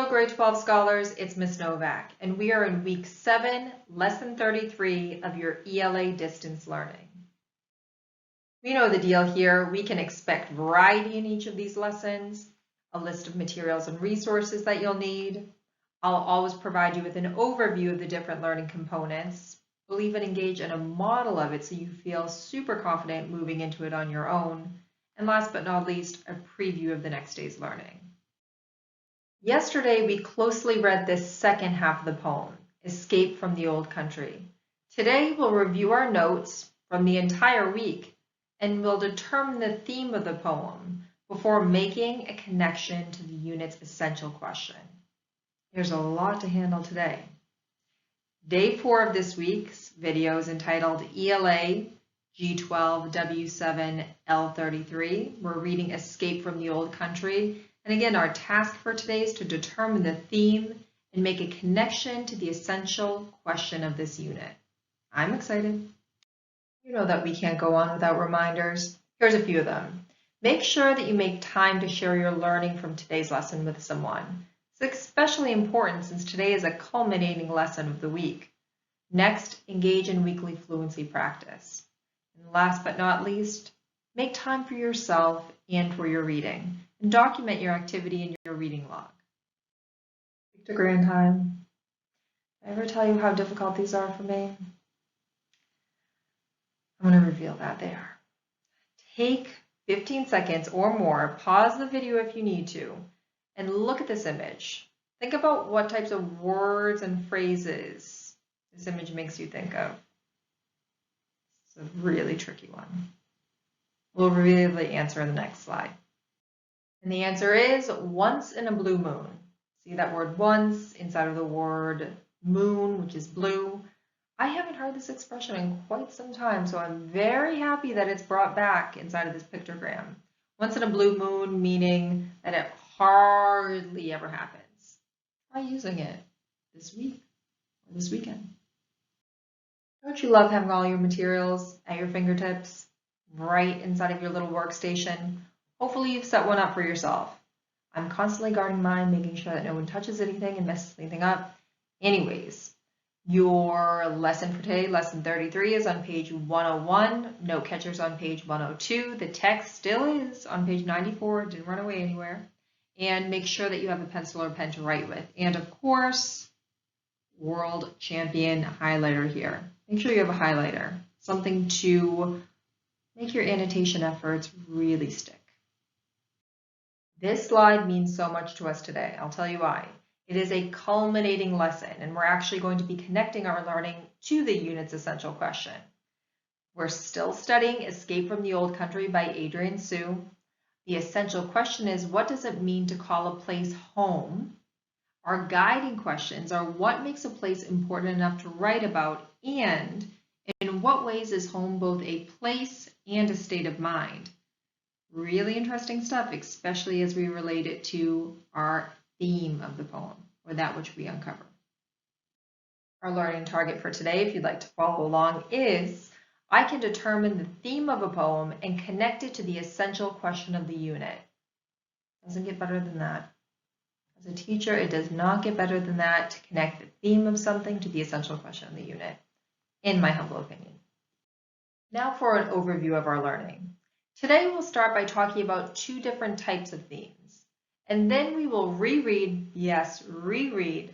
Hello, grade 12 scholars, it's Miss Novak, and we are in week 7, lesson 33 of your ELA Distance Learning. We know the deal here. We can expect variety in each of these lessons, a list of materials and resources that you'll need. I'll always provide you with an overview of the different learning components. We'll even engage in a model of it so you feel super confident moving into it on your own. And last but not least, a preview of the next day's learning. Yesterday, we closely read this second half of the poem, Escape from the Old Country. Today, we'll review our notes from the entire week, and we'll determine the theme of the poem before making a connection to the unit's essential question. There's a lot to handle today. Day 4 of this week's video is entitled ELA G12W7 L33. We're reading Escape from the Old Country. And again, our task for today is to determine the theme and make a connection to the essential question of this unit. I'm excited. You know that we can't go on without reminders. Here's a few of them. Make sure that you make time to share your learning from today's lesson with someone. It's especially important since today is a culminating lesson of the week. Next, engage in weekly fluency practice. And last but not least, make time for yourself and for your reading. And document your activity in your reading log. Pictogram time. Did I ever tell you how difficult these are for me? I'm going to reveal that they are. Take 15 seconds or more, pause the video if you need to, and look at this image. Think about what types of words and phrases this image makes you think of. It's a really tricky one. We'll reveal the answer in the next slide. And the answer is once in a blue moon. See that word once inside of the word moon, which is blue. I haven't heard this expression in quite some time, so I'm very happy that it's brought back inside of this pictogram. Once in a blue moon, meaning that it hardly ever happens. Try using it this week or this weekend. Don't you love having all your materials at your fingertips, right inside of your little workstation? Hopefully you've set one up for yourself. I'm constantly guarding mine, making sure that no one touches anything and messes anything up. Anyways, your lesson for today, lesson 33, is on page 101. Note catcher's on page 102. The text still is on page 94. It didn't run away anywhere. And make sure that you have a pencil or pen to write with. And of course, world champion highlighter here. Make sure you have a highlighter, something to make your annotation efforts really stick. This slide means so much to us today. I'll tell you why. It is a culminating lesson, and we're actually going to be connecting our learning to the unit's essential question. We're still studying Escape from the Old Country by Adrian Sue. The essential question is, what does it mean to call a place home? Our guiding questions are, what makes a place important enough to write about, and in what ways is home both a place and a state of mind? Really interesting stuff, especially as we relate it to our theme of the poem, or that which we uncover. Our learning target for today, if you'd like to follow along, is I can determine the theme of a poem and connect it to the essential question of the unit. Doesn't get better than that. As a teacher, it does not get better than that to connect the theme of something to the essential question of the unit, in my humble opinion. Now for an overview of our learning. Today we'll start by talking about 2 different types of themes, and then we will reread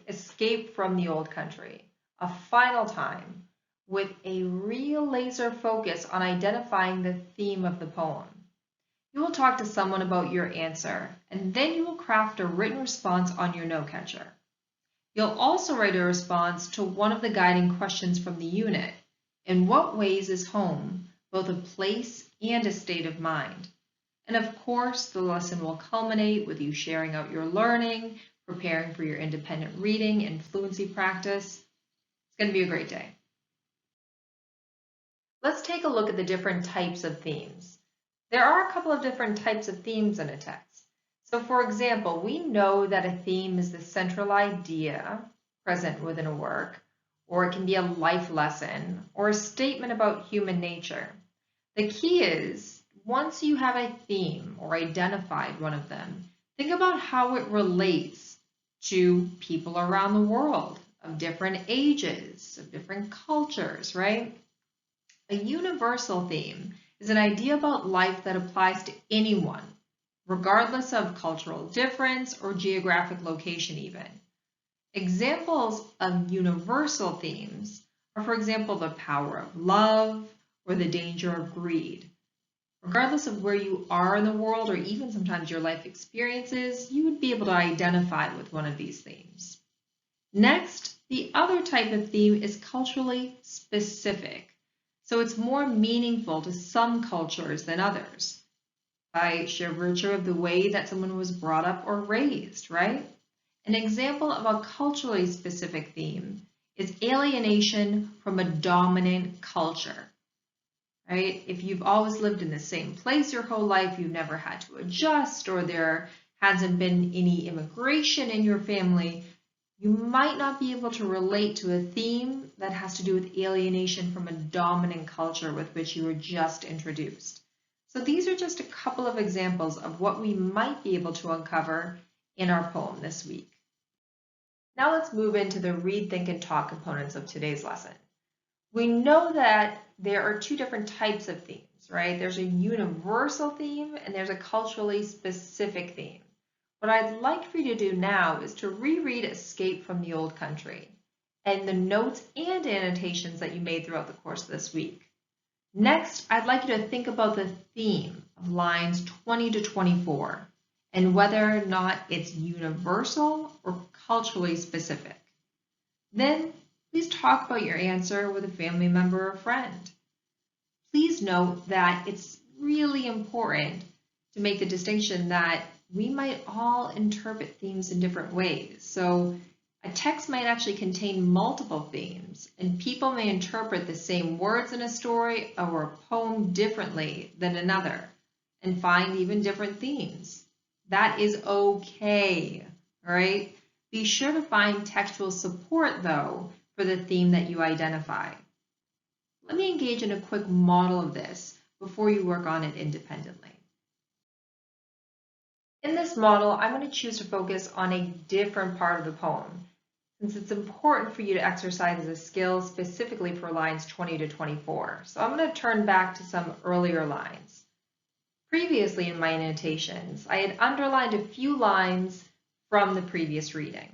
Escape from the Old Country a final time with a real laser focus on identifying the theme of the poem. You will talk to someone about your answer, and then you will craft a written response on your note catcher. You'll also write a response to one of the guiding questions from the unit. In what ways is home both a place and a state of mind? And of course, the lesson will culminate with you sharing out your learning, preparing for your independent reading and fluency practice. It's going to be a great day. Let's take a look at the different types of themes. There are a couple of different types of themes in a text. So for example, we know that a theme is the central idea present within a work, or it can be a life lesson, or a statement about human nature. The key is, once you have a theme or identified one of them, think about how it relates to people around the world of different ages, of different cultures, right? A universal theme is an idea about life that applies to anyone, regardless of cultural difference or geographic location even. Examples of universal themes are, for example, the power of love or the danger of greed. Regardless of where you are in the world or even sometimes your life experiences, you would be able to identify with one of these themes. Next, the other type of theme is culturally specific. So it's more meaningful to some cultures than others by sheer virtue of the way that someone was brought up or raised, right? An example of a culturally specific theme is alienation from a dominant culture. Right? If you've always lived in the same place your whole life, you've never had to adjust, or there hasn't been any immigration in your family, you might not be able to relate to a theme that has to do with alienation from a dominant culture with which you were just introduced. So these are just a couple of examples of what we might be able to uncover in our poem this week. Now let's move into the read, think, and talk components of today's lesson. We know that there are two different types of themes, right? There's a universal theme and there's a culturally specific theme. What I'd like for you to do now is to reread Escape from the Old Country and the notes and annotations that you made throughout the course of this week. Next, I'd like you to think about the theme of lines 20 to 24 and whether or not it's universal or culturally specific. Then, please talk about your answer with a family member or friend. Please note that it's really important to make the distinction that we might all interpret themes in different ways. So a text might actually contain multiple themes, and people may interpret the same words in a story or a poem differently than another, and find even different themes. That is okay, all right? Be sure to find textual support, though, for the theme that you identify. Let me engage in a quick model of this before you work on it independently. In this model, I'm going to choose to focus on a different part of the poem, since it's important for you to exercise a skill specifically for lines 20 to 24. So I'm going to turn back to some earlier lines. Previously in my annotations, I had underlined a few lines from the previous reading.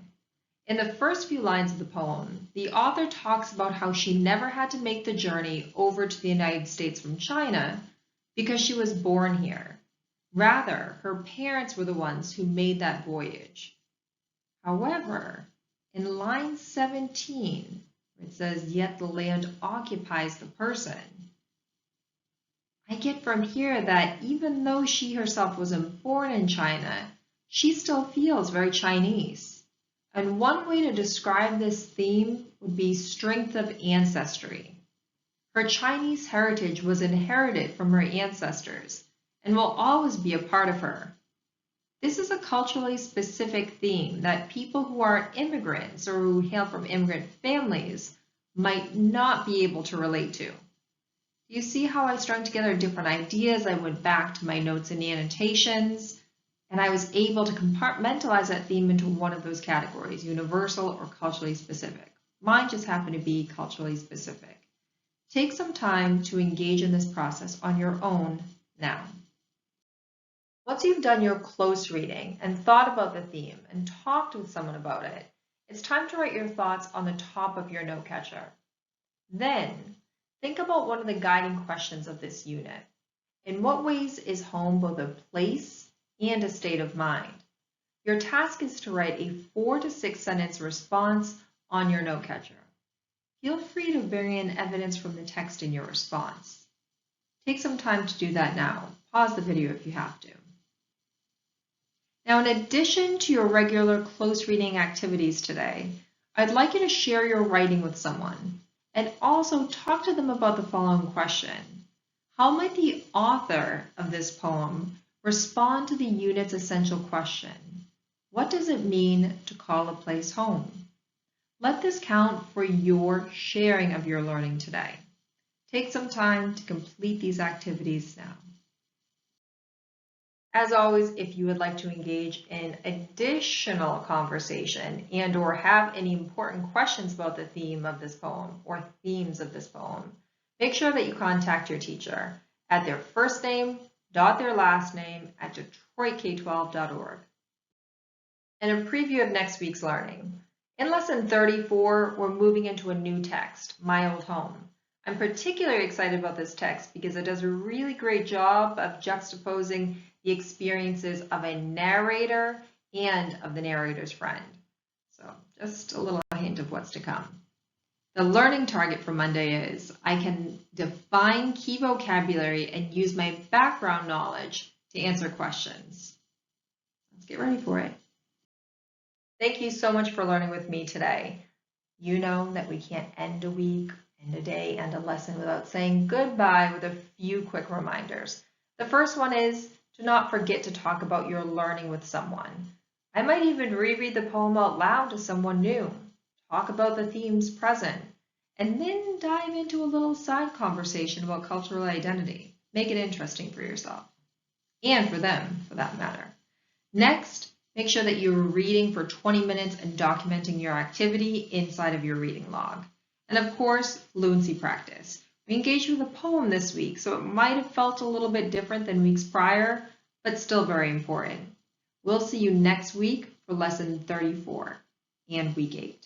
In the first few lines of the poem, the author talks about how she never had to make the journey over to the United States from China because she was born here. Rather, her parents were the ones who made that voyage. However, in line 17, it says, "Yet the land occupies the person," I get from here that even though she herself wasn't born in China, she still feels very Chinese. And one way to describe this theme would be strength of ancestry. Her Chinese heritage was inherited from her ancestors and will always be a part of her. This is a culturally specific theme that people who are immigrants or who hail from immigrant families might not be able to relate to. You see how I strung together different ideas? I went back to my notes and annotations, and I was able to compartmentalize that theme into one of those categories, universal or culturally specific. Mine just happened to be culturally specific. Take some time to engage in this process on your own now. Once you've done your close reading and thought about the theme and talked with someone about it, it's time to write your thoughts on the top of your note catcher. Then, think about one of the guiding questions of this unit. In what ways is home both a place and a state of mind? Your task is to write a 4 to 6 sentence response on your note catcher. Feel free to vary in evidence from the text in your response. Take some time to do that now. Pause the video if you have to. Now, in addition to your regular close reading activities today, I'd like you to share your writing with someone and also talk to them about the following question. How might the author of this poem respond to the unit's essential question? What does it mean to call a place home? Let this count for your sharing of your learning today. Take some time to complete these activities now. As always, if you would like to engage in additional conversation and/or have any important questions about the theme of this poem or themes of this poem, make sure that you contact your teacher at their first name, their last name at detroitk12.org. And a preview of next week's learning. In lesson 34, we're moving into a new text, My Old Home. I'm particularly excited about this text because it does a really great job of juxtaposing the experiences of a narrator and of the narrator's friend. So just a little hint of what's to come. The learning target for Monday is I can define key vocabulary and use my background knowledge to answer questions. Let's get ready for it. Thank you so much for learning with me today. You know that we can't end a week, end a day, end a lesson without saying goodbye with a few quick reminders. The first one is to not forget to talk about your learning with someone. I might even reread the poem out loud to someone new. Talk about the themes present, and then dive into a little side conversation about cultural identity. Make it interesting for yourself, and for them, for that matter. Next, make sure that you're reading for 20 minutes and documenting your activity inside of your reading log. And of course, fluency practice. We engaged with a poem this week, so it might have felt a little bit different than weeks prior, but still very important. We'll see you next week for lesson 34 and week 8.